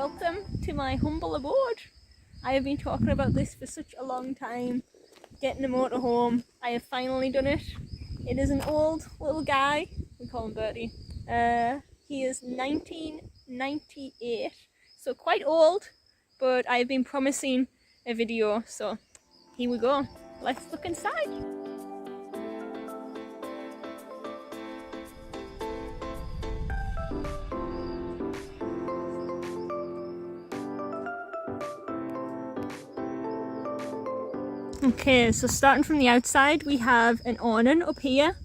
welcome to my humble abode. I have been talking about this for such a long time, getting a motorhome. I have finally done it. It is an old little guy, we call him Birdie. He is 1998, so quite old, but I have been promising a video, so here we go. Let's look inside. Okay, so starting from the outside, we have an awning up here.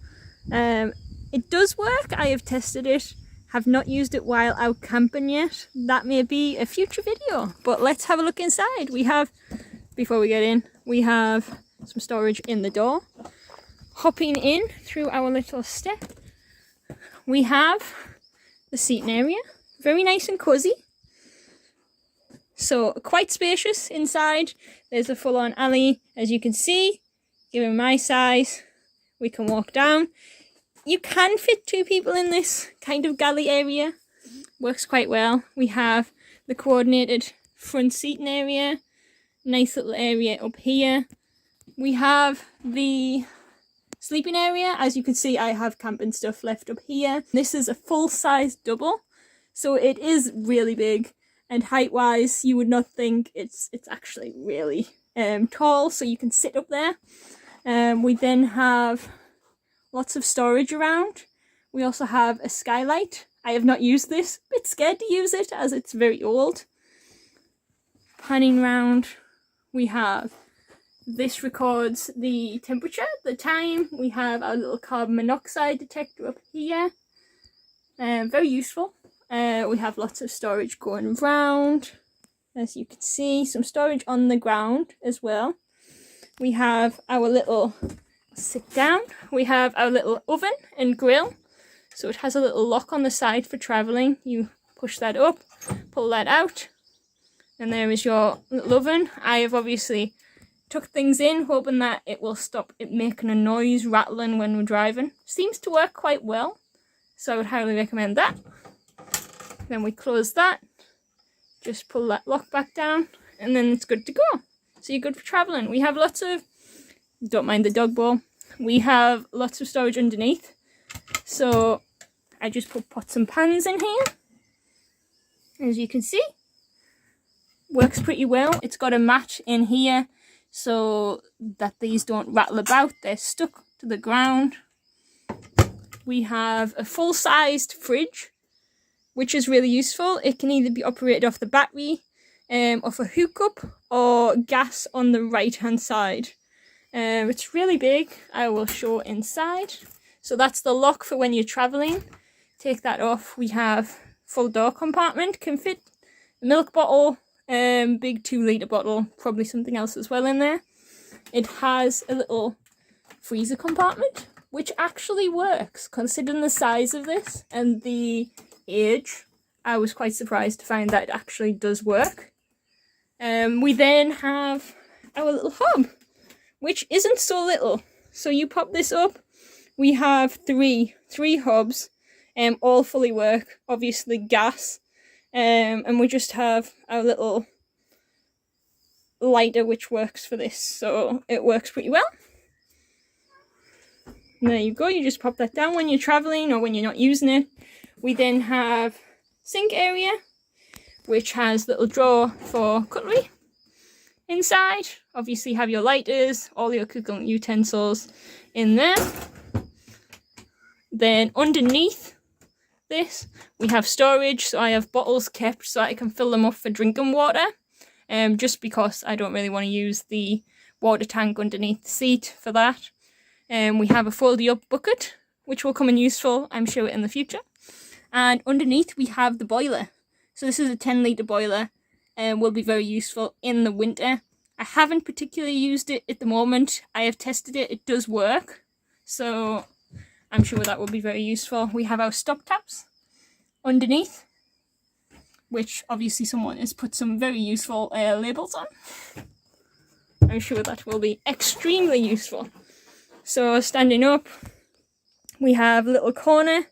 It does work. I have tested it, have not used it while out camping yet. That may be a future video, but let's have a look inside. We have, before we get in, we have some storage in the door. Hopping in through our little step, we have the seating area. Very nice and cozy. So quite spacious inside. There's a full-on alley, as you can see. Given my size, we can walk down. You can fit two people in this kind of galley area. Works quite well. We have the coordinated front seating area. Nice little area up here. We have the sleeping area. As you can see, I have camping stuff left up here. This is a full-size double, so it is really big. And height-wise, you would not think it's actually really tall, so you can sit up there. We then have lots of storage around. We also have a skylight. I have not used this. A bit scared to use it as it's very old. Panning round, we have this records the temperature, the time. We have our little carbon monoxide detector up here. Very useful. We have lots of storage going around, as you can see, some storage on the ground as well. We have our little sit down. We have our little oven and grill. So it has a little lock on the side for travelling. You push that up, pull that out, and there is your little oven. I have obviously tucked things in, hoping that it will stop it making a noise, rattling when we're driving. Seems to work quite well, so I would highly recommend that. Then we close that, just pull that lock back down, and then it's good to go. So you're good for travelling. We have lots of, don't mind the dog bowl, we have lots of storage underneath. So I just put pots and pans in here. As you can see, works pretty well. It's got a mat in here so that these don't rattle about. They're stuck to the ground. We have a full-sized fridge, which is really useful. It can either be operated off the battery, off a hookup, or gas on the right hand side. It's really big. I will show inside. So that's the lock for when you're travelling. Take that off. We have full door compartment, can fit a milk bottle, big 2-litre bottle, probably something else as well in there. It has a little freezer compartment, which actually works considering the size of this and the age. I was quite surprised to find that it actually does work. We then have our little hob, which isn't so little. So you pop this up. We have three hobs, all fully work, obviously gas, and we just have our little lighter which works for this, so it works pretty well. And there you go, you just pop that down when you're travelling or when you're not using it. We then have sink area, which has little drawer for cutlery inside. Obviously have your lighters, all your cooking utensils in there. Then underneath this, we have storage. So I have bottles kept so I can fill them up for drinking water. Just because I don't really want to use the water tank underneath the seat for that. We have a folded up bucket, which will come in useful, I'm sure, in the future. And underneath we have the boiler. So this is a 10-litre boiler and will be very useful in the winter. I haven't particularly used it at the moment. I have tested it, it does work. So I'm sure that will be very useful. We have our stop taps underneath, which obviously someone has put some very useful labels on. I'm sure that will be extremely useful. So standing up, we have a little corner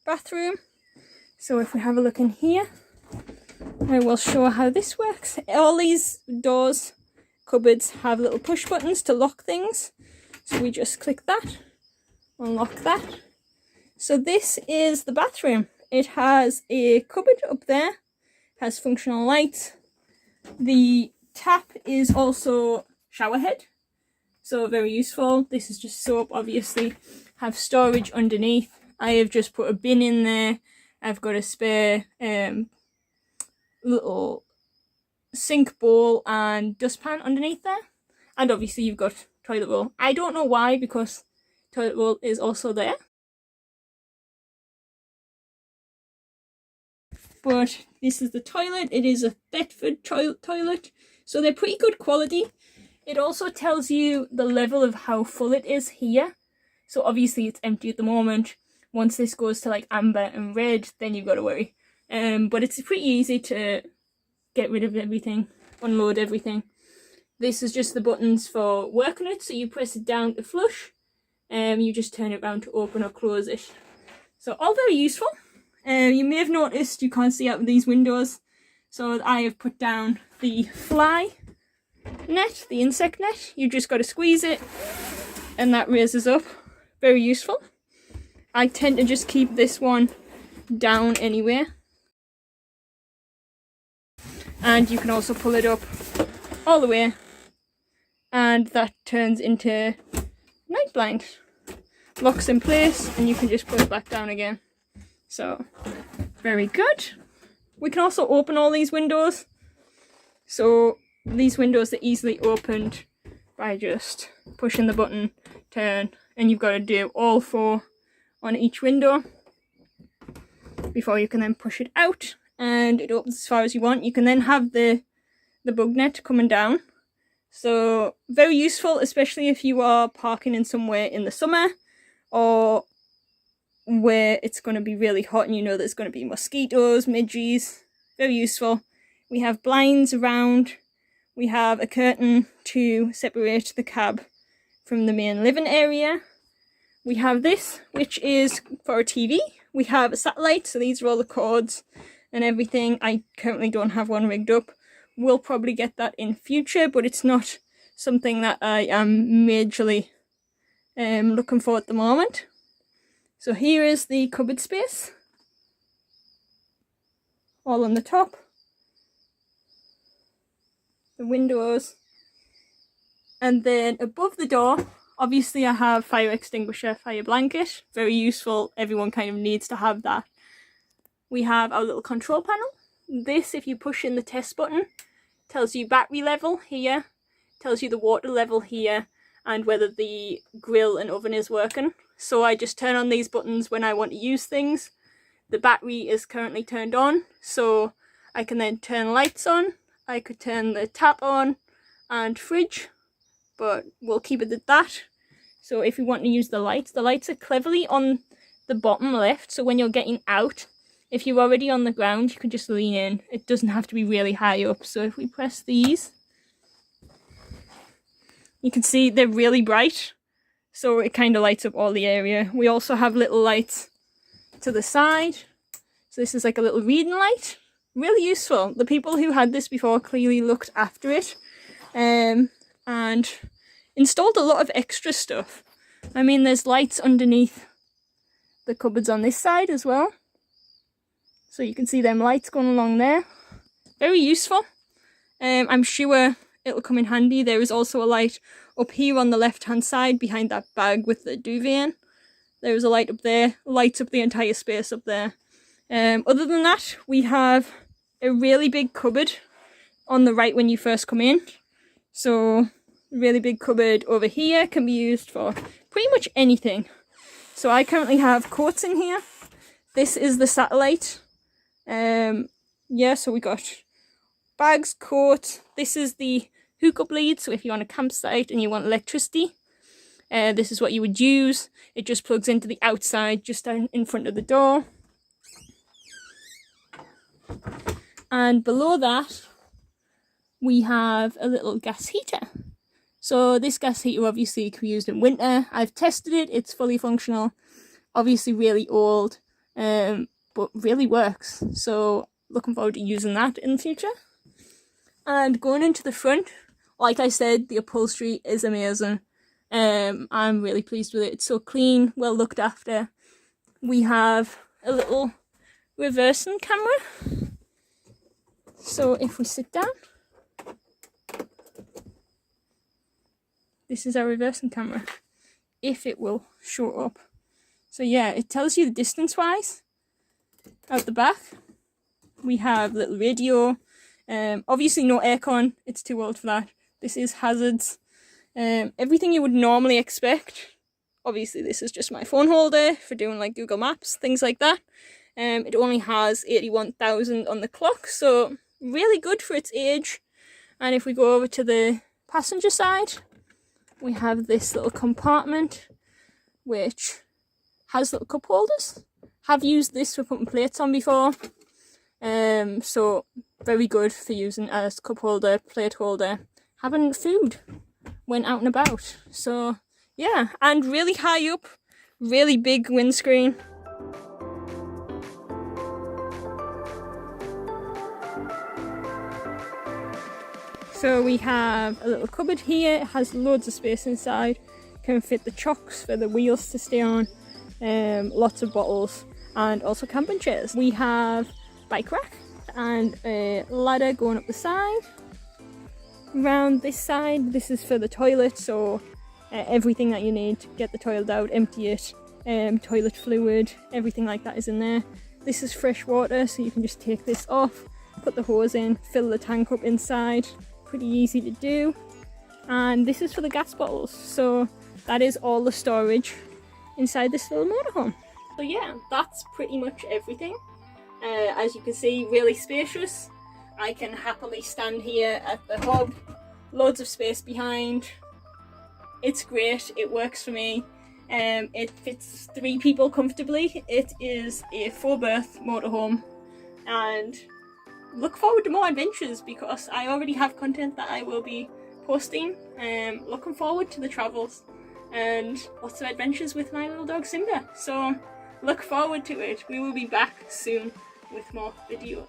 bathroom. So if we have a look in here, I will show how this works. All these doors, cupboards have little push buttons to lock things. So we just click that, unlock that. So this is the bathroom. It has a cupboard up there, has functional lights. The tap is also shower head, so very useful. This is just soap, obviously. Have storage underneath. I have just put a bin in there. I've got a spare little sink bowl and dustpan underneath there. And obviously you've got toilet roll. I don't know why, because toilet roll is also there. But this is the toilet. It is a Thetford toilet, so they're pretty good quality. It also tells you the level of how full it is here. So obviously it's empty at the moment. Once this goes to like amber and red, then you've got to worry. But it's pretty easy to get rid of everything, unload everything. This is just the buttons for working it. So you press it down to flush, you just turn it around to open or close it. So all very useful. You may have noticed you can't see out of these windows, so I have put down the fly net, the insect net. You just got to squeeze it and that raises up. Very useful. I tend to just keep this one down anyway. And you can also pull it up all the way, and that turns into night blind. Locks in place and you can just put it back down again. So, very good. We can also open all these windows. So, these windows are easily opened by just pushing the button, turn, and you've got to do all 4 on each window before you can then push it out, and it opens as far as you want. You can then have the bug net coming down. So, very useful, especially if you are parking in somewhere in the summer, or where it's going to be really hot and you know there's going to be mosquitoes, midges. Very useful. We have blinds around. We have a curtain to separate the cab from the main living area. We have this, which is for a TV. We have a satellite, so these are all the cords and everything. I currently don't have one rigged up. We'll probably get that in future, but it's not something that I am majorly looking for at the moment. So here is the cupboard space, all on the top, the windows, and then above the door, obviously I have fire extinguisher, fire blanket, very useful, everyone kind of needs to have that. We have our little control panel. This, if you push in the test button, tells you battery level here, tells you the water level here, and whether the grill and oven is working. So I just turn on these buttons when I want to use things. The battery is currently turned on, so I can then turn lights on. I could turn the tap on and fridge, but we'll keep it at that. So if you want to use the lights are cleverly on the bottom left, so when you're getting out, if you're already on the ground, you can just lean in. It doesn't have to be really high up. So if we press these, you can see they're really bright. So it kind of lights up all the area. We also have little lights to the side. So this is like a little reading light. Really useful. The people who had this before clearly looked after it. And installed a lot of extra stuff. I mean, there's lights underneath the cupboards on this side as well. So you can see them lights going along there. Very useful. I'm sure it'll come in handy. There is also a light up here on the left hand side behind that bag with the duvet in. There is a light up there. Lights up the entire space up there. Other than that, we have a really big cupboard on the right when you first come in. So, really big cupboard over here can be used for pretty much anything. So I currently have coats in here. This is the satellite. Yeah, so we got bags, coat. This is the hookup lead, so if you're on a campsite and you want electricity, this is what you would use. It just plugs into the outside, just down in front of the door. And below that, we have a little gas heater. So this gas heater obviously can be used in winter. I've tested it, it's fully functional. Obviously really old, but really works. So looking forward to using that in the future. And going into the front, like I said, the upholstery is amazing. I'm really pleased with it. It's so clean, well looked after. We have a little reversing camera. So if we sit down, this is our reversing camera, if it will show up. So yeah, it tells you the distance wise. Out the back, we have a little radio. Obviously no aircon, it's too old for that. This is hazards. Everything you would normally expect. Obviously this is just my phone holder for doing like Google Maps, things like that. It only has 81,000 on the clock, so really good for its age. And if we go over to the passenger side, we have this little compartment which has little cup holders. Have used this for putting plates on before, so very good for using as cup holder, plate holder, having food when out and about. So yeah, and really high up, really big windscreen. So we have a little cupboard here. It has loads of space inside. Can fit the chocks for the wheels to stay on. Lots of bottles and also camping chairs. We have bike rack and a ladder going up the side. Around this side, this is for the toilet, so everything that you need to get the toilet out, empty it, toilet fluid, everything like that is in there. This is fresh water, so you can just take this off, put the hose in, fill the tank up inside. Pretty easy to do. And this is for the gas bottles, so that is all the storage inside this little motorhome. So yeah, that's pretty much everything. As you can see, really spacious. I can happily stand here at the hub. Loads of space behind. It's great, it works for me. It fits 3 people comfortably. It is a 4-berth motorhome, and look forward to more adventures because I already have content that I will be posting. Looking forward to the travels and lots of adventures with my little dog Simba. So look forward to it. We will be back soon with more videos.